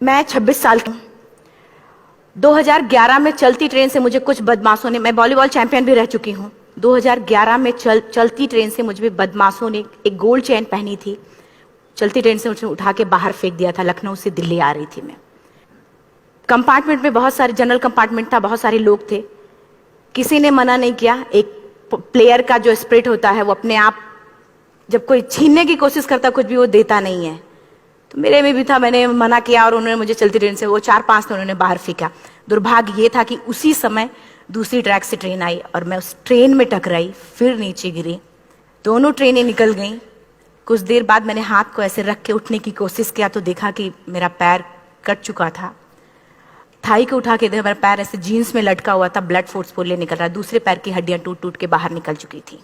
मैं 26 साल की हूँ। 2011 में चलती ट्रेन से मुझे कुछ बदमाशों ने, मैं वॉलीबॉल चैंपियन भी रह चुकी हूँ, 2011 में चलती ट्रेन से मुझे बदमाशों ने एक गोल्ड चेन पहनी थी, चलती ट्रेन से मुझे उठा के बाहर फेंक दिया था। लखनऊ से दिल्ली आ रही थी मैं। कंपार्टमेंट में बहुत सारे, जनरल कंपार्टमेंट था, बहुत सारे लोग थे, किसी ने मना नहीं किया। एक प्लेयर का जो स्पिरिट होता है वो अपने आप, जब कोई छीनने की कोशिश करता कुछ भी, वो देता नहीं है, तो मेरे में भी था। मैंने मना किया और उन्होंने मुझे चलती ट्रेन से, वो 4-5 थे, उन्होंने बाहर फेंका। दुर्भाग्य ये था कि उसी समय दूसरी ट्रैक से ट्रेन आई और मैं उस ट्रेन में टकराई, फिर नीचे गिरी, दोनों ट्रेनें निकल गईं। कुछ देर बाद मैंने हाथ को ऐसे रख के उठने की कोशिश किया तो देखा कि मेरा पैर कट चुका था। थाई को उठा के देखा, मेरा पैर ऐसे जीन्स में लटका हुआ था, ब्लड फोर्सफुली निकल रहा, दूसरे पैर की हड्डियां टूट टूट के बाहर निकल चुकी थी।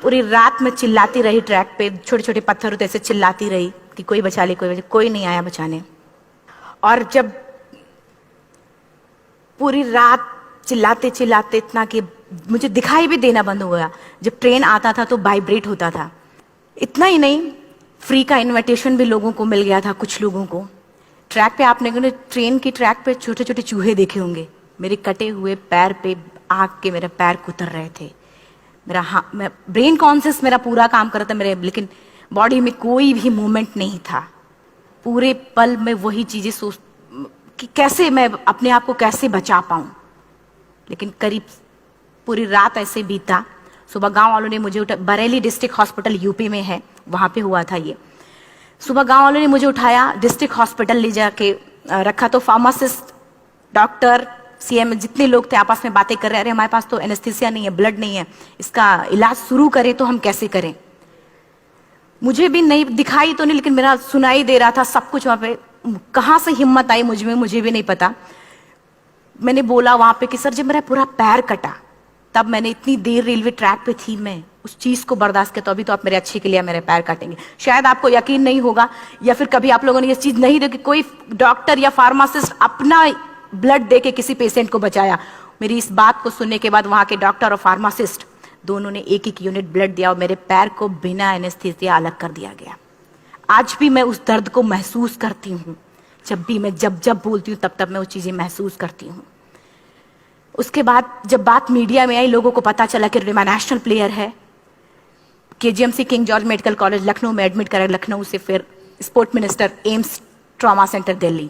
पूरी रात मैं चिल्लाती रही, ट्रैक पे छोटे छोटे पत्थर होते ऐसे चिल्लाती रही कि कोई बचा ले, कोई नहीं आया बचाने। और जब पूरी रात चिल्लाते चिल्लाते इतना कि मुझे दिखाई भी देना बंद हो गया, जब ट्रेन आता था तो वाइब्रेट होता था। इतना ही नहीं, फ्री का इनविटेशन भी लोगों को मिल गया था, कुछ लोगों को। ट्रैक पे आपने ट्रेन की ट्रैक पे छोटे छोटे चूहे देखे होंगे, मेरे कटे हुए पैर पे आग के मेरे पैर कुतर रहे थे। मैं ब्रेन कॉन्शियस मेरा पूरा काम कर रहा था मेरे, लेकिन बॉडी में कोई भी मूवमेंट नहीं था। पूरे पल में वही चीजें सोच कि कैसे मैं अपने आप को कैसे बचा पाऊं। लेकिन करीब पूरी रात ऐसे बीता। सुबह गांव वालों ने मुझे बरेली डिस्ट्रिक्ट हॉस्पिटल यूपी में है, वहां पे हुआ था ये। सुबह गांव वालों ने मुझे उठाया, डिस्ट्रिक्ट हॉस्पिटल ले जाके रखा, तो फार्मासिस्ट, डॉक्टर, सीएम जितने लोग थे आपस में बातें कर रहे, अरे हमारे पास तो एनेस्थीसिया नहीं है, ब्लड नहीं है, इसका इलाज शुरू करें तो हम कैसे करें। मुझे भी नहीं दिखाई तो नहीं, लेकिन मेरा सुनाई दे रहा था सब कुछ वहां पे। कहां से हिम्मत आई मुझ में, मुझे भी नहीं पता। मैंने बोला वहां पे कि सर जब मेरा पूरा पैर कटा, तब मैंने इतनी देर रेलवे ट्रैक पे थी, मैं उस चीज को बर्दाश्त किया, तो अभी तो आप मेरे अच्छे के लिए मेरे पैर काटेंगे। शायद आपको यकीन नहीं होगा, या फिर कभी आप लोगों ने ये चीज नहीं देखी, कोई डॉक्टर या फार्मासिस्ट अपना ब्लड दे के किसी पेशेंट को बचाया। मेरी इस बात को सुनने के बाद वहां के डॉक्टर और फार्मासिस्ट दोनों ने एक एक यूनिट ब्लड दिया और मेरे पैर को बिना एनेस्थीसिया अलग कर दिया गया। आज भी मैं उस दर्द को महसूस करती हूँ। जब भी मैं जब बोलती हूँ तब मैं वो चीजें महसूस करती हूँ। उसके बाद जब बात मीडिया में आई, लोगों को पता चला कि रिमा नेशनल प्लेयर है, KGMC king George medical college Lucknow में एडमिट करा, लखनऊ से फिर sport minister, AIIMS trauma centre Delhi.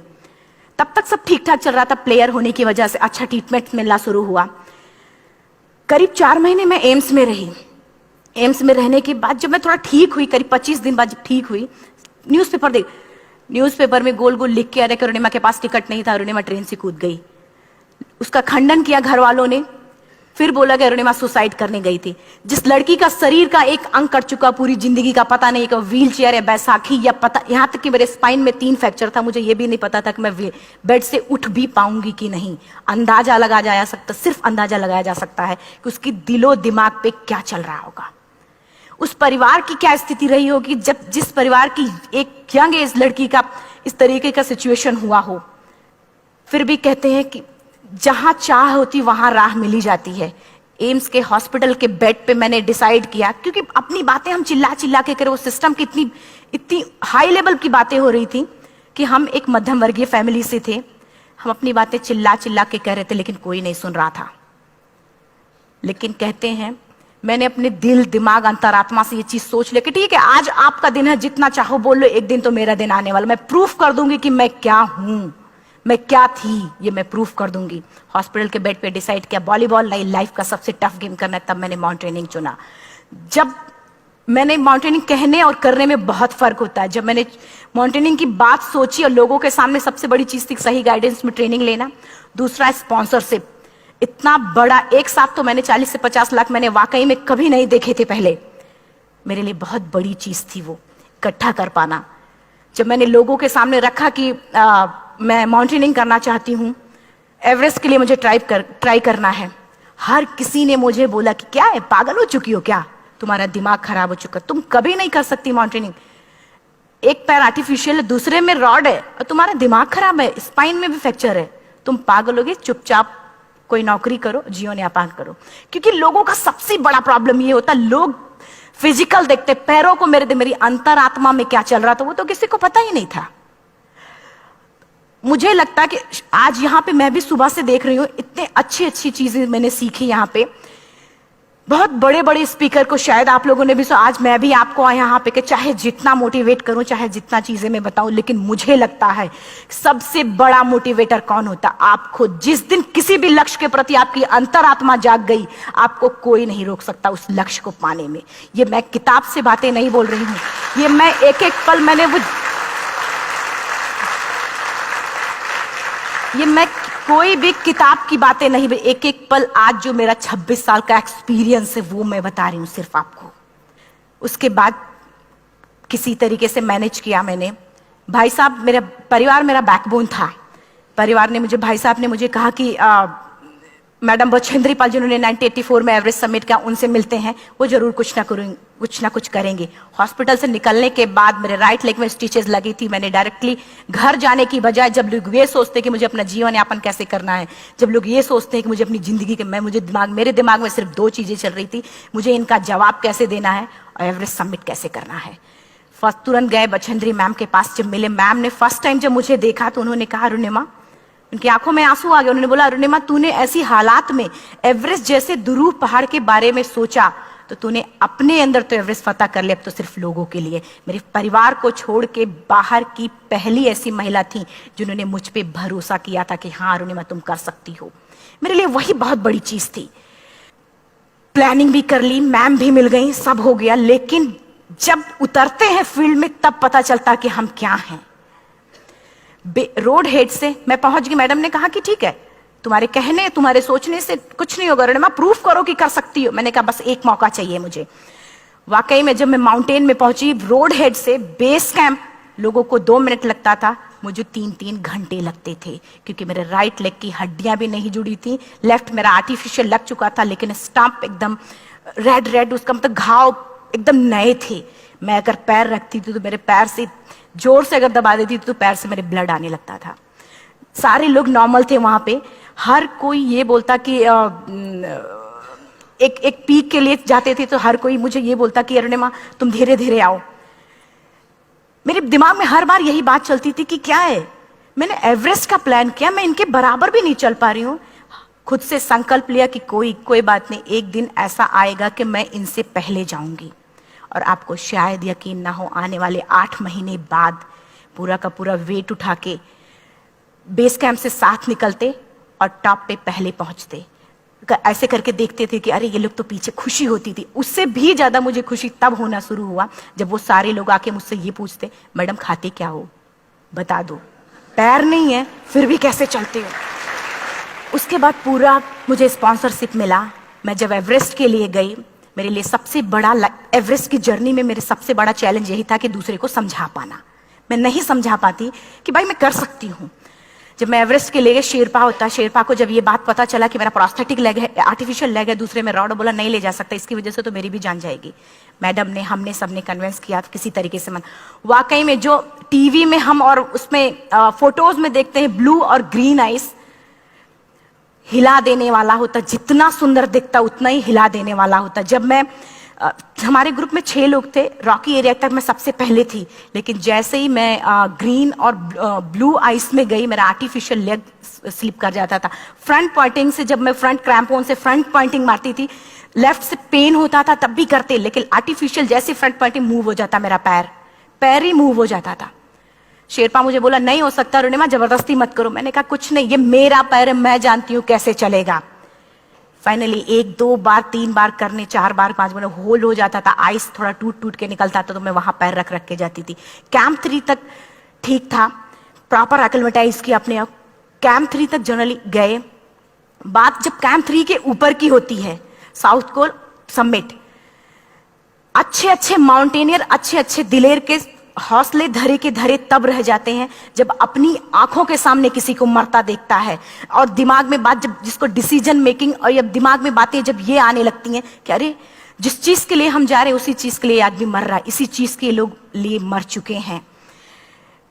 तब तक सब ठीक ठाक चल रहा था, प्लेयर होने की वजह से अच्छा ट्रीटमेंट मिलना शुरू हुआ। करीब 4 महीने मैं एम्स में रही। एम्स में रहने के बाद जब मैं थोड़ा ठीक हुई, करीब 25 दिन बाद जब ठीक हुई, न्यूज़पेपर में गोल गोल लिख के आ रहे कि अरुणिमा के पास टिकट नहीं था, अरुणिमा ट्रेन से कूद गई। उसका खंडन किया घर वालों ने, फिर बोला कि अरुणिमा सुसाइड करने गई थी। जिस लड़की का शरीर का एक अंग कट चुका, पूरी जिंदगी का पता नहीं कि व्हील चेयर या बैसाखी या पता, यहाँ तक कि मेरे स्पाइन में 3 फ्रैक्चर था, मुझे ये भी नहीं पता था कि मैं बेड से उठ भी पाऊंगी कि नहीं। अंदाजा लगाया जा सकता, सिर्फ अंदाजा लगाया जा सकता है कि उसकी दिलो दिमाग पे क्या चल रहा होगा, उस परिवार की क्या स्थिति रही होगी, जब जिस परिवार की एक यंग एज लड़की का इस तरीके का सिचुएशन हुआ हो। फिर भी कहते हैं कि जहां चाह होती वहां राह मिली जाती है। एम्स के हॉस्पिटल के बेड पे मैंने डिसाइड किया, क्योंकि अपनी बातें हम चिल्ला चिल्ला के करें, वो सिस्टम की इतनी हाई लेवल की बातें हो रही थी कि हम एक मध्यम वर्गीय फैमिली से थे, हम अपनी बातें चिल्ला चिल्ला के कह रहे थे, लेकिन कोई नहीं सुन रहा था। लेकिन कहते हैं मैंने अपने दिल, दिमाग, अंतरात्मा से ये चीज सोच लिया कि ठीक है, आज आपका दिन है, जितना चाहो बोल लो, एक दिन तो मेरा दिन आने वाला, मैं प्रूफ कर दूंगी कि मैं क्या हूं, मैं क्या थी, ये मैं प्रूफ कर दूंगी। हॉस्पिटल के बेड पे डिसाइड किया वॉलीबॉल नहीं, लाइफ का सबसे टफ गेम करना है, तब मैंने माउंटेनिंग चुना। जब मैंने माउंटेनिंग कहने और करने में बहुत फर्क होता है। जब मैंने माउंटेनिंग की बात सोची और लोगों के सामने, सबसे बड़ी चीज थी सही गाइडेंस में ट्रेनिंग लेना, दूसरा स्पॉन्सरशिप। इतना बड़ा एक साथ तो मैंने 40 से 50 लाख मैंने वाकई में कभी नहीं देखे थे पहले। मेरे लिए बहुत बड़ी चीज थी वो इकट्ठा कर पाना। जब मैंने लोगों के सामने रखा कि मैं माउंटेनिंग करना चाहती हूँ, एवरेस्ट के लिए मुझे ट्राई करना है, हर किसी ने मुझे बोला कि क्या है, पागल हो चुकी हो क्या, तुम्हारा दिमाग खराब हो चुका, तुम कभी नहीं कर सकती माउंटेनिंग। एक पैर आर्टिफिशियल है, दूसरे में रॉड है, और तुम्हारा दिमाग खराब है, स्पाइन में भी फ्रैक्चर है, तुम पागल होगे, चुपचाप कोई नौकरी करो, जीवन यापन करो। क्योंकि लोगों का सबसे बड़ा प्रॉब्लम ये होता है, लोग फिजिकल देखते, पैरों को मेरी अंतरात्मा में क्या चल रहा था वो तो किसी को पता ही नहीं था। मुझे लगता है कि आज यहाँ पे मैं भी सुबह से देख रही हूँ, इतने अच्छी अच्छी चीजें मैंने सीखी यहाँ पे। बहुत बड़े बड़े स्पीकर को शायद आप लोगों ने भी आज मैं भी आपको यहाँ पे कि चाहे जितना मोटिवेट करूं, चाहे जितना चीजें मैं बताऊं, लेकिन मुझे लगता है सबसे बड़ा मोटिवेटर कौन होता? आप खुद। जिस दिन किसी भी लक्ष्य के प्रति आपकी अंतरात्मा जाग गई, आपको कोई नहीं रोक सकता उस लक्ष्य को पाने में। ये मैं किताब से बातें नहीं बोल रही हूं, ये मैं एक एक पल मैंने ये मैं कोई भी किताब की बातें नहीं, एक एक पल आज जो मेरा 26 साल का एक्सपीरियंस है वो मैं बता रही हूं सिर्फ आपको। उसके बाद किसी तरीके से मैनेज किया मैंने। भाई साहब, मेरा परिवार मेरा बैकबोन था। परिवार ने मुझे, भाई साहब ने मुझे कहा कि मैडम बछेंद्री पाल जिन्होंने 1984 में एवरेस्ट समिट किया, उनसे मिलते हैं, वो जरूर कुछ ना कुछ करेंगे। हॉस्पिटल से निकलने के बाद मेरे राइट लेग में स्टिचेस लगी थी। मैंने डायरेक्टली घर जाने की बजाय, जब लोग ये सोचते कि मुझे अपना जीवन यापन कैसे करना है, जब लोग ये सोचते हैं कि मुझे अपनी जिंदगी के, मेरे दिमाग में सिर्फ 2 चीजें चल रही थी, मुझे इनका जवाब कैसे देना है और एवरेस्ट समिट कैसे करना है। फर्स्ट तुरंत गए बछेंद्री मैम के पास। जब मिले, मैम ने फर्स्ट टाइम जब मुझे देखा तो उन्होंने कहा, अरुणिमा, उनकी आंखों में आंसू आ गए। उन्होंने बोला, अरुणिमा, तूने ऐसी हालात में एवरेस्ट जैसे दुरूह पहाड़ के बारे में सोचा तो तूने अपने अंदर तो एवरेस्ट फतह कर लिया, अब तो सिर्फ लोगों के लिए। मेरे परिवार को छोड़ के बाहर की पहली ऐसी महिला थी जिन्होंने मुझ पे भरोसा किया था कि हाँ अरुणिमा, तुम कर सकती हो। मेरे लिए वही बहुत बड़ी चीज थी। प्लानिंग भी कर ली, मैम भी मिल गई, सब हो गया। लेकिन जब उतरते हैं फील्ड में तब पता चलता कि हम क्या हैं। रोड हेड से मैं पहुंच गई। मैडम ने कहा कि ठीक है, तुम्हारे कहने, तुम्हारे सोचने से कुछ नहीं होगा अरुणिमा, प्रूफ करो कि कर सकती हो। मैंने कहा बस एक मौका चाहिए मुझे। वाकई में जब मैं माउंटेन में पहुंची, रोड हेड से बेस कैंप लोगों को 2 मिनट लगता था, मुझे 3-3 घंटे लगते थे, क्योंकि मेरे राइट लेग की हड्डियां भी नहीं जुड़ी थी। लेफ्ट मेरा आर्टिफिशियल लग चुका था, लेकिन स्टंप एकदम रेड, उसका मतलब घाव एकदम नए थे। मैं अगर पैर रखती थी तो मेरे पैर से जोर से अगर दबा देती थी तो पैर से मेरे ब्लड आने लगता था। सारे लोग नॉर्मल थे वहां पे। हर कोई ये बोलता कि एक पीक के लिए जाते थे तो हर कोई मुझे ये बोलता कि अरुणिमा, तुम धीरे धीरे आओ। मेरे दिमाग में हर बार यही बात चलती थी कि क्या है, मैंने एवरेस्ट का प्लान किया, मैं इनके बराबर भी नहीं चल पा रही हूं। खुद से संकल्प लिया कि कोई बात नहीं, एक दिन ऐसा आएगा कि मैं इनसे पहले जाऊंगी। और आपको शायद यकीन ना हो, आने वाले 8 महीने बाद पूरा का पूरा वेट उठा के बेस कैंप से साथ निकलते और टॉप पे पहले पहुंचते। ऐसे करके देखते थे कि अरे ये लोग तो पीछे। खुशी होती थी। उससे भी ज्यादा मुझे खुशी तब होना शुरू हुआ जब वो सारे लोग आके मुझसे ये पूछते, मैडम खाते क्या हो, बता दो, पैर नहीं है फिर भी कैसे चलते हो। उसके बाद पूरा मुझे स्पॉन्सरशिप मिला। मैं जब एवरेस्ट के लिए गई, मेरे लिए सबसे बड़ा, एवरेस्ट की जर्नी में मेरे सबसे बड़ा चैलेंज यही था कि दूसरे को समझा पाना। मैं नहीं समझा पाती कि भाई मैं कर सकती हूँ। जब मैं एवरेस्ट के लिए, शेरपा होता, शेरपा को जब ये बात पता चला कि मेरा प्रोस्थेटिक लेग है, आर्टिफिशियल लेग है दूसरे में रॉड, बोला नहीं ले जा सकता, इसकी वजह से तो मेरी भी जान जाएगी। मैडम ने, हमने सबने कन्विंस किया किसी तरीके से। मन वाकई में जो टीवी में हम और उसमें फोटोज में देखते हैं, ब्लू और ग्रीन आइस, हिला देने वाला होता। जितना सुंदर दिखता उतना ही हिला देने वाला होता। जब मैं हमारे ग्रुप में 6 लोग थे, रॉकी एरिया तक मैं सबसे पहले थी, लेकिन जैसे ही मैं ग्रीन और ब्लू आइस में गई, मेरा आर्टिफिशियल लेग स्लिप कर जाता था। फ्रंट पॉइंटिंग से, जब मैं फ्रंट क्रैम्पोन से फ्रंट पॉइंटिंग मारती थी, लेफ्ट से पेन होता था तब भी करते, लेकिन आर्टिफिशियल जैसे फ्रंट पॉइंटिंग मूव हो जाता, मेरा पैर ही मूव हो जाता था। शेरपा मुझे बोला नहीं हो सकता अरुणिमा, जबरदस्ती मत करो। मैंने कहा कुछ नहीं, ये मेरा पैर है, मैं जानती हूं कैसे चलेगा। फाइनली 1, 2 बार, 3 बार करने, 4 बार, 5 बार होल हो जाता था। आइस थोड़ा टूट के निकलता था तो मैं वहां पैर रख के जाती थी। कैंप 3 तक ठीक था, प्रॉपर एक्लेमेटाइज किया अपने आप। कैंप 3 तक जनरली गए। बात जब कैंप 3 के ऊपर की होती है, साउथ कोल समिट, अच्छे माउंटेनियर, अच्छे दिलेर के हौसले धरे के धरे तब रह जाते हैं जब अपनी आंखों के सामने किसी को मरता देखता है। और दिमाग में बात, जब जिसको डिसीजन मेकिंग, और जब दिमाग में बातें जब ये आने लगती हैं कि अरे जिस चीज के लिए हम जा रहे हैं उसी चीज के लिए आदमी मर रहा है, इसी चीज के लोग लिए मर चुके हैं।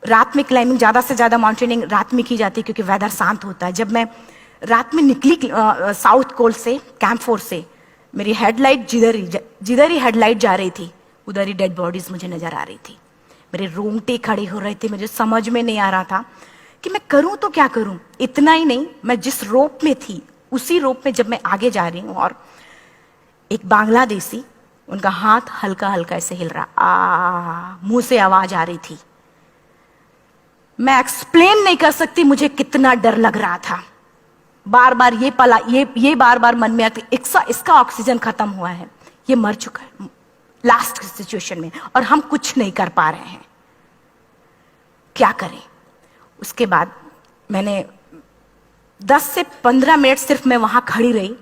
रात में क्लाइंबिंग, ज्यादा से ज्यादा माउंटेनिंग रात में की जाती है क्योंकि वेदर शांत होता है। जब मैं रात में निकली साउथ कोल से, कैंप 4 से, मेरी हेडलाइट जिधर ही हेडलाइट जा रही थी उधर ही डेड बॉडीज मुझे नजर आ रही थी। मेरे रोंगटे खड़े हो रहे थे। मुझे समझ में नहीं आ रहा था कि मैं करूं तो क्या करूं। इतना ही नहीं, मैं जिस रोप में थी उसी रोप में जब मैं आगे जा रही हूं और एक बांग्लादेशी, उनका हाथ हल्का हल्का ऐसे हिल रहा, मुंह से आवाज आ रही थी। मैं एक्सप्लेन नहीं कर सकती मुझे कितना डर लग रहा था। बार बार ये बार बार मन में आती, इसका ऑक्सीजन खत्म हुआ है, ये मर चुका है लास्ट सिचुएशन में, और हम कुछ नहीं कर पा रहे हैं, क्या करें। उसके बाद मैंने 10 से 15 मिनट सिर्फ मैं वहां खड़ी रही।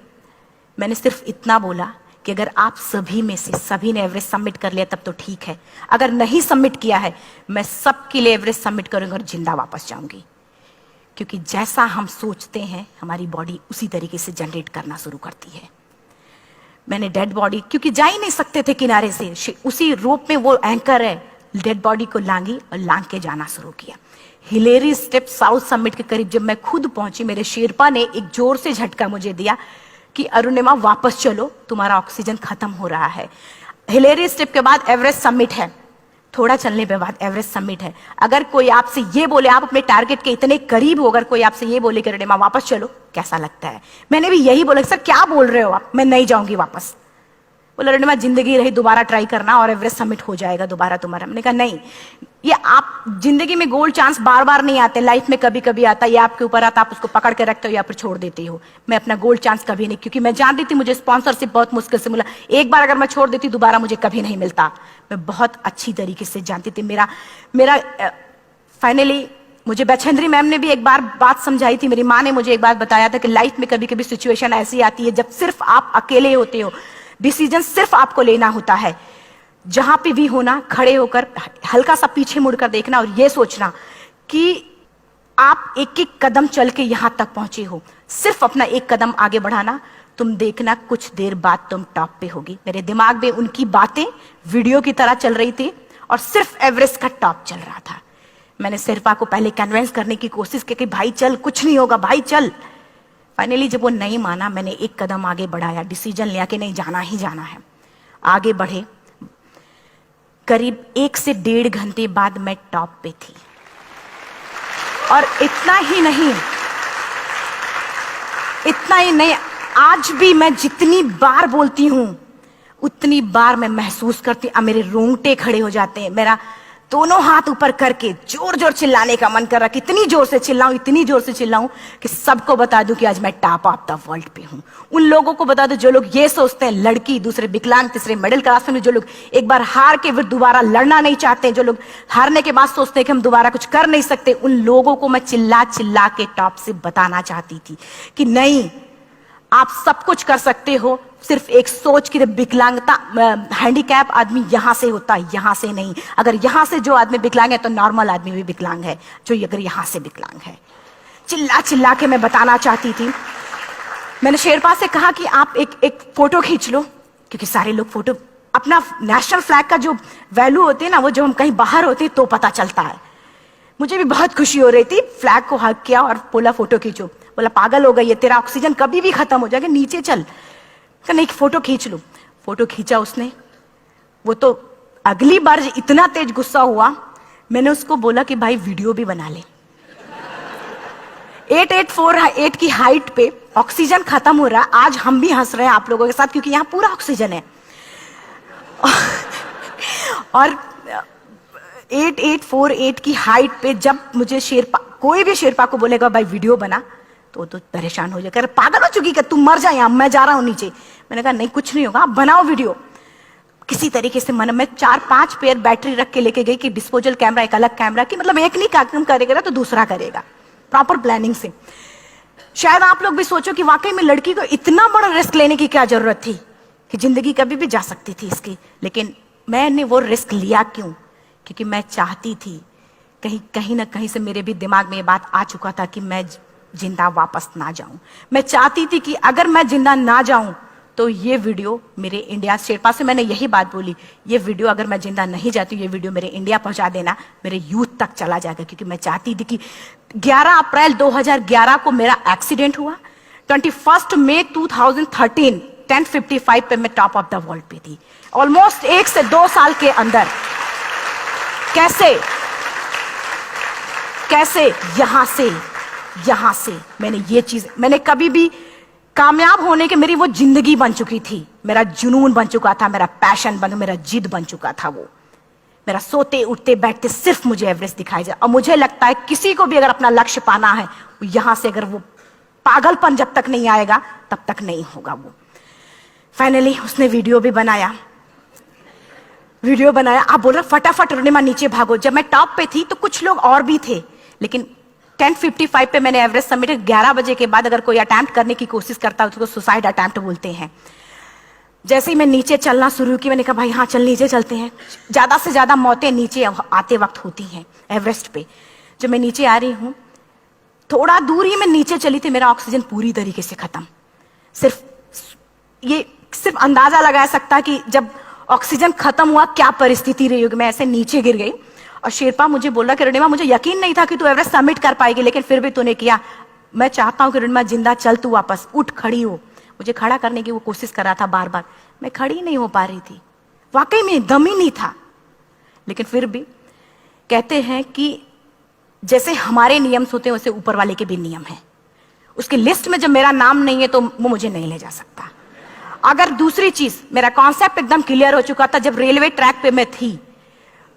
मैंने सिर्फ इतना बोला कि अगर आप सभी में से सभी ने एवरेस्ट सबमिट कर लिया तब तो ठीक है, अगर नहीं सबमिट किया है मैं सबके लिए एवरेस्ट सबमिट करूंगी और जिंदा वापस जाऊंगी। क्योंकि जैसा हम सोचते हैं हमारी बॉडी उसी तरीके से जनरेट करना शुरू करती है। मैंने डेड बॉडी, क्योंकि जा ही नहीं सकते थे किनारे से, उसी रोप में वो एंकर है, डेड बॉडी को लांगी और लांग के जाना शुरू किया। हिलेरी स्टेप साउथ समिट के करीब जब मैं खुद पहुंची, मेरे शेरपा ने एक जोर से झटका मुझे दिया कि अरुणिमा वापस चलो, तुम्हारा ऑक्सीजन खत्म हो रहा है। हिलेरी स्टेप के बाद एवरेस्ट समिट है, थोड़ा चलने के बाद एवरेस्ट समिट है। अगर कोई आपसे ये बोले, आप अपने टारगेट के इतने करीब हो, अगर कोई आपसे ये बोले कि अरुणिमा वापस चलो, कैसा लगता है? मैंने भी यही बोला, सर क्या बोल रहे हो आप, मैं नहीं जाऊंगी वापस। बोला अरुणिमा जिंदगी रही, दोबारा ट्राई करना और एवरेस्ट समिट हो जाएगा दोबारा तुम्हारा। मैंने कहा नहीं, ये आप जिंदगी में गोल्ड चांस बार बार नहीं आते, लाइफ में कभी कभी आता है, ये आपके ऊपर आता, आप उसको पकड़ के रखते हो या फिर छोड़ देते हो। मैं अपना गोल्ड चांस कभी नहीं, क्योंकि मैं जानती थी मुझे स्पॉन्सरशिप बहुत मुश्किल से मिला, एक बार अगर मैं छोड़ देती दोबारा मुझे कभी नहीं मिलता। मैं बहुत अच्छी तरीके से जानती थी। मेरा फाइनली मुझे बछेंद्री मैम ने भी एक बार बात समझाई थी, मेरी माँ ने मुझे एक बार बताया था कि लाइफ में कभी कभी सिचुएशन ऐसी आती है जब सिर्फ आप अकेले होते हो, डिसीजन सिर्फ आपको लेना होता है। जहां पे भी होना, खड़े होकर हल्का सा पीछे मुड़कर देखना और यह सोचना कि आप एक एक कदम चल के यहां तक पहुंचे हो, सिर्फ अपना एक कदम आगे बढ़ाना, तुम देखना कुछ देर बाद तुम टॉप पे होगी। मेरे दिमाग में उनकी बातें वीडियो की तरह चल रही थी और सिर्फ एवरेस्ट का टॉप चल रहा था। मैंने शेरपा को पहले कन्विंस करने की कोशिश की कि भाई चल, कुछ नहीं होगा भाई चल। फाइनली जब वो नहीं माना, मैंने एक कदम आगे बढ़ाया, डिसीजन लिया कि नहीं, जाना ही जाना है। आगे बढ़े, करीब 1 से 1.5 घंटे बाद मैं टॉप पे थी। और इतना ही नहीं, आज भी मैं जितनी बार बोलती हूं उतनी बार मैं महसूस करती हूं, मेरे रोंगटे खड़े हो जाते हैं, मेरा दोनों हाथ ऊपर करके जोर जोर चिल्लाने का मन कर रहा, इतनी जोर से चिल्लाऊं कि सबको बता दूं कि आज मैं टॉप ऑफ द वर्ल्ड पे हूं। उन लोगों को बता दूं जो लोग ये सोचते हैं, लड़की, दूसरे विकलांग, तीसरे मिडिल क्लास में, जो लोग एक बार हार के फिर दोबारा लड़ना नहीं चाहते, जो लोग हारने के बाद सोचते हैं कि हम दोबारा कुछ कर नहीं सकते, उन लोगों को मैं चिल्ला चिल्ला के टॉप से बताना चाहती थी कि नहीं, आप सब कुछ कर सकते हो। सिर्फ एक सोच की विकलांगता, हैंडीकैप आदमी यहां से होता है, यहां से नहीं। अगर यहां से जो आदमी विकलांग है तो नॉर्मल आदमी भी विकलांग है, जो अगर यहां से विकलांग है। चिल्ला चिल्ला के मैं बताना चाहती थी। मैंने शेरपा से कहा कि आप एक फोटो खींच लो, क्योंकि सारे लोग फोटो, अपना नेशनल फ्लैग का जो वैल्यू होती है ना, वो जो हम कहीं बाहर होते हैं तो पता चलता है। मुझे भी बहुत खुशी हो रही थी, फ्लैग को हग किया और बोला फोटो खींचो। बोला पागल हो गई है, तेरा ऑक्सीजन कभी भी खत्म हो जाएगा, नीचे चल। नहीं, फोटो खींच लो। फोटो खींचा उसने। वो तो अगली बार इतना तेज गुस्सा हुआ, मैंने उसको बोला कि भाई वीडियो भी बना ले। 8848 की हाइट पे ऑक्सीजन खत्म हो रहा है, आज हम भी हंस रहे हैं आप लोगों के साथ क्योंकि यहां पूरा ऑक्सीजन है। और 8848 की हाइट पे जब मुझे शेरपा, कोई भी शेरपा को बोलेगा भाई वीडियो बना, तो परेशान हो जाएगा, पागल हो चुकी क्या, तुम मर जाए, मैं जा रहा हूं नीचे। मैंने कहा नहीं, कुछ नहीं होगा, आप बनाओ वीडियो। किसी तरीके से मन में 4-5 पेयर बैटरी रख के लेके गई कि डिस्पोजल कैमरा, एक अलग कैमरा, की मतलब एक नहीं काम करेगा तो दूसरा करेगा, प्रॉपर प्लानिंग से। शायद आप लोग भी सोचो कि वाकई में लड़की को इतना बड़ा रिस्क लेने की क्या जरूरत थी, कि जिंदगी कभी भी जा सकती थी इसकी। लेकिन मैंने वो रिस्क लिया क्यों? क्योंकि मैं चाहती थी, कहीं ना कहीं से मेरे भी दिमाग में ये बात आ चुका था कि मैं जिंदा वापस ना जाऊं। मैं चाहती थी कि अगर मैं जिंदा ना जाऊं तो ये वीडियो मेरे इंडिया, शेरपा से मैंने यही बात बोली, ये वीडियो अगर मैं जिंदा नहीं जाती, ये वीडियो मेरे इंडिया पहुंचा देना, मेरे यूथ तक चला जाएगा। क्योंकि मैं चाहती थी कि 11 अप्रैल 2011 को मेरा एक्सीडेंट हुआ, 21 मई 2013 10:55 पे मैं टॉप ऑफ द वर्ल्ड पे थी। ऑलमोस्ट 1 से 2 साल के अंदर कैसे? यहां से मैंने ये चीज, मैंने कभी भी कामयाब होने के, मेरी वो जिंदगी बन चुकी थी, मेरा जुनून बन चुका था, मेरा पैशन मेरा जिद बन चुका था। वो मेरा सोते उठते बैठते सिर्फ मुझे एवरेस्ट दिखाई जाए। और मुझे लगता है किसी को भी अगर अपना लक्ष्य पाना है, यहां से अगर वो पागलपन जब तक नहीं आएगा तब तक नहीं होगा। वो फाइनली उसने वीडियो बनाया। आप बोल रहे फटाफट अरुणिमा नीचे भागो। जब मैं टॉप पे थी तो कुछ लोग और भी थे, लेकिन 10:55 पे मैंने एवरेस्ट समिट, 11 बजे के बाद अगर कोई अटेम्प्ट करने की कोशिश करता है तो उसको सुसाइड अटेम्प्ट बोलते हैं। जैसे ही मैं नीचे चलना शुरू की, मैंने कहा भाई हाँ चल नीचे चलते हैं। ज्यादा से ज्यादा मौतें नीचे आते वक्त होती हैं एवरेस्ट पे। जब मैं नीचे आ रही हूं, थोड़ा दूर ही मैं नीचे चली थी, मेरा ऑक्सीजन पूरी तरीके से खत्म। सिर्फ अंदाजा लगा सकता कि जब ऑक्सीजन खत्म हुआ क्या परिस्थिति रही होगी। मैं ऐसे नीचे गिर गई और शेरपा मुझे बोला कि अरुणिमा मुझे यकीन नहीं था कि तू एवरेस्ट सबमिट कर पाएगी, लेकिन फिर भी तूने किया। मैं चाहता हूं कि अरुणिमा जिंदा चल, तू वापस उठ, खड़ी हो। मुझे खड़ा करने की वो कोशिश कर रहा था बार बार, मैं खड़ी नहीं हो पा रही थी, वाकई में दम ही नहीं था। लेकिन फिर भी कहते हैं कि जैसे हमारे नियम होते हैं वैसे ऊपर वाले के भी नियम हैं। उसकी लिस्ट में जब मेरा नाम नहीं है तो वो मुझे नहीं ले जा सकता। अगर दूसरी चीज, मेरा कॉन्सेप्ट एकदम क्लियर हो चुका था। जब रेलवे ट्रैक पे मैं थी,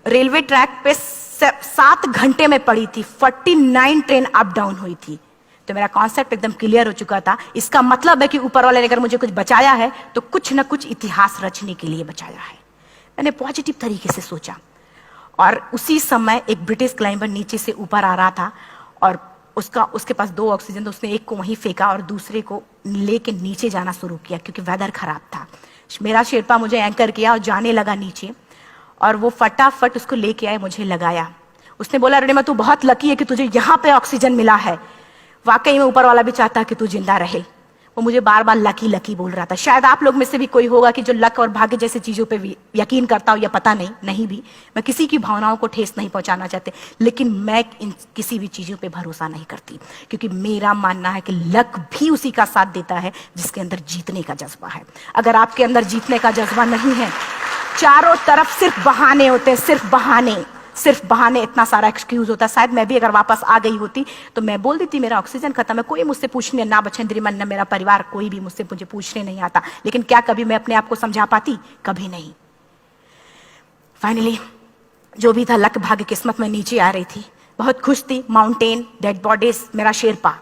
रेलवे ट्रैक पे 7 घंटे में पड़ी थी, 49 ट्रेन अप डाउन हुई थी, तो मेरा कॉन्सेप्ट एकदम क्लियर हो चुका था। इसका मतलब है कि ऊपर वाले ने अगर मुझे कुछ बचाया है तो कुछ ना कुछ इतिहास रचने के लिए बचाया है। मैंने पॉजिटिव तरीके से सोचा। और उसी समय एक ब्रिटिश क्लाइंबर नीचे से ऊपर आ रहा था और उसके पास 2 ऑक्सीजन, तो उसने एक को वहीं फेंका और दूसरे को लेके नीचे जाना शुरू किया क्योंकि वेदर खराब था। मेरा शेरपा मुझे एंकर किया और जाने लगा नीचे, और वो फटाफट उसको लेके आए, मुझे लगाया। उसने बोला अरुणिमा तू बहुत लकी है कि तुझे यहाँ पे ऑक्सीजन मिला है। वाकई में ऊपर वाला भी चाहता है कि तू जिंदा रहे। वो मुझे बार बार लकी लकी बोल रहा था। शायद आप लोग में से भी कोई होगा कि जो लक और भाग्य जैसी चीजों पे भी यकीन करता हो, या पता नहीं भी। मैं किसी की भावनाओं को ठेस नहीं पहुंचाना चाहते, लेकिन मैं किसी भी चीजों पे भरोसा नहीं करती, क्योंकि मेरा मानना है कि लक भी उसी का साथ देता है जिसके अंदर जीतने का जज्बा है। अगर आपके अंदर जीतने का जज्बा नहीं है, चारों तरफ सिर्फ बहाने होते हैं, सिर्फ बहाने, इतना सारा एक्सक्यूज होता है। शायद मैं भी अगर वापस आ गई होती तो मैं बोल देती मेरा ऑक्सीजन खत्म है, कोई मुझसे पूछने ना बछेंद्री मन, ना मेरा परिवार, कोई भी मुझसे मुझे पूछने नहीं आता। लेकिन क्या कभी मैं अपने आप को समझा पाती? कभी नहीं। फाइनली जो भी था, लक भाग्य किस्मत में नीचे आ रही थी, बहुत खुश थी। माउंटेन, डेड बॉडीज, मेरा शेरपा,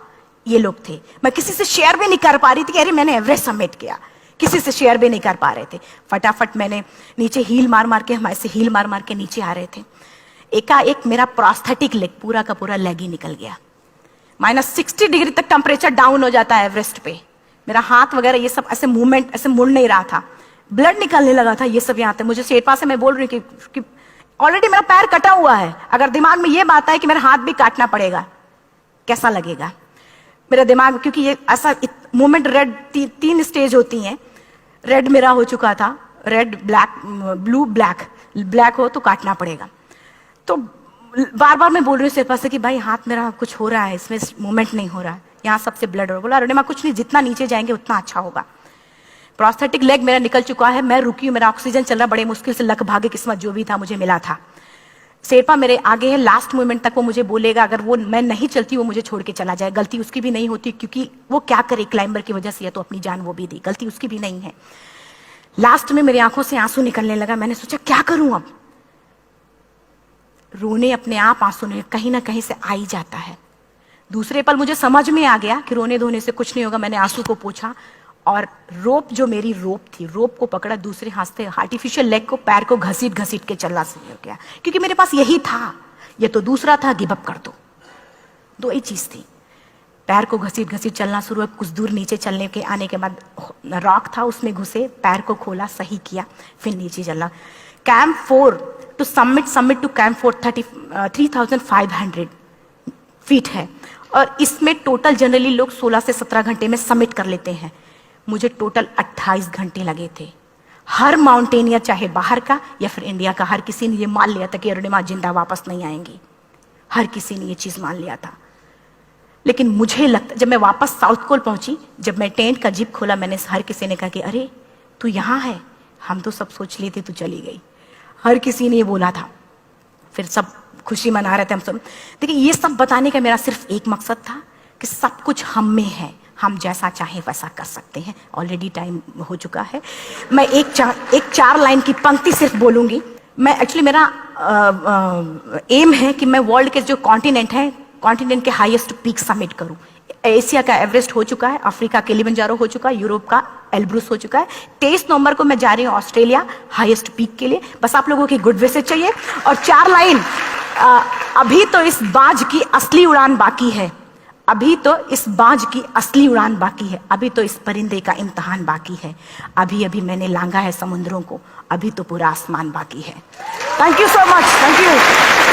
ये लोग थे। मैं किसी से शेयर भी नहीं कर पा रही थी कि अरे मैंने एवरेस्ट सबमिट किया, किसी से शेयर भी नहीं कर पा रहे थे। फटाफट मैंने नीचे हील मार मार के, हमारे से हील मार मार के नीचे आ रहे थे। एकाएक मेरा प्रोस्थेटिक लेग, पूरा का पूरा लेग ही निकल गया। -60 डिग्री तक टेम्परेचर डाउन हो जाता है एवरेस्ट पे। मेरा हाथ वगैरह ये सब ऐसे मूवमेंट, ऐसे मुड़ नहीं रहा था, ब्लड निकलने लगा था, ये सब यहाँ थे। मुझे शेरपा से मैं बोल रही हूँ कि ऑलरेडी मेरा पैर कटा हुआ है, अगर दिमाग में ये बात है कि मेरा हाथ भी काटना पड़ेगा, कैसा लगेगा मेरा दिमाग। क्योंकि ये ऐसा मूवमेंट, रेड 3 स्टेज होती हैं। रेड मेरा हो चुका था, रेड, ब्लैक, ब्लू, ब्लैक हो तो काटना पड़ेगा। तो बार बार मैं बोल रही हूँ शेरपा से कि भाई हाथ मेरा कुछ हो रहा है, इसमें मूवमेंट नहीं हो रहा है, यहाँ सबसे ब्लड हो रहा है। बोला अरुणिमा कुछ नहीं, जितना नीचे जाएंगे उतना अच्छा होगा। प्रोस्थेटिक लेग मेरा निकल चुका है, मैं रुकी हूँ, मेरा ऑक्सीजन चल रहा, बड़े मुश्किल से, लक भाग्य किस्मत जो भी था मुझे मिला था। शेरपा मेरे आगे है, लास्ट मोमेंट तक वो मुझे बोलेगा, अगर वो मैं नहीं चलती वो मुझे छोड़ के चला जाए। गलती उसकी भी नहीं होती, क्योंकि वो क्या करे, क्लाइंबर की वजह से, या तो अपनी जान वो भी दी, गलती उसकी भी नहीं है। लास्ट में मेरी आंखों से आंसू निकलने लगा। मैंने सोचा क्या करूं अब, रोने अपने आप आंसू ने कहीं ना कहीं से आ ही जाता है। दूसरे पल मुझे समझ में आ गया कि रोने धोने से कुछ नहीं होगा। मैंने आंसू को पोंछा और रोप, जो मेरी रोप थी, रोप को पकड़ा, दूसरे हाथ से आर्टिफिशियल लेग को, पैर को घसीट घसीट के चलना शुरू हो गया, क्योंकि मेरे पास यही था। ये तो दूसरा था, गिव अप कर दो ही चीज थी। पैर को घसीट घसीट चलना शुरू हुआ। कुछ दूर नीचे चलने के आने के बाद रॉक था, उसमें घुसे, पैर को खोला, सही किया, फिर नीचे चला। Camp 4 to summit to camp 4 3500 feet है, और इसमें टोटल जनरली लोग 16 से 17 घंटे में सबमिट कर लेते हैं। मुझे टोटल 28 घंटे लगे थे। हर माउंटेनियर, चाहे बाहर का या फिर इंडिया का, हर किसी ने ये मान लिया था कि अरुणिमा जिंदा वापस नहीं आएंगी। हर किसी ने ये चीज मान लिया था। लेकिन मुझे लगता, जब मैं वापस साउथ पोल पहुंची, जब मैं टेंट का जिप खोला, मैंने हर किसी ने कहा कि अरे तू यहाँ है, हम तो सब सोच लिए थे तू चली गई। हर किसी ने ये बोला था। फिर सब खुशी मना रहे थे हम सब। देखिए ये सब बताने का मेरा सिर्फ एक मकसद था कि सब कुछ हम में है, हम जैसा चाहे वैसा कर सकते हैं। ऑलरेडी टाइम हो चुका है। मैं एक चार लाइन की पंक्ति सिर्फ बोलूंगी। मैं एक्चुअली मेरा एम है कि मैं वर्ल्ड के जो कॉन्टिनेंट है, कॉन्टिनेंट के हाईएस्ट पीक समिट करूं। एशिया का एवरेस्ट हो चुका है, अफ्रीका किलिमंजारो हो चुका है, यूरोप का एल्ब्रुस हो चुका है। 23 नवंबर को मैं जा रही हूँ ऑस्ट्रेलिया हाईएस्ट पीक के लिए। बस आप लोगों की गुड विशेस चाहिए। और 4 लाइन, अभी तो इस बाज की असली उड़ान बाकी है, अभी तो इस बाज की असली उड़ान बाकी है, अभी तो इस परिंदे का इम्तहान बाकी है, अभी अभी मैंने लांघा है समुद्रों को, अभी तो पूरा आसमान बाकी है। Thank you so much, thank you.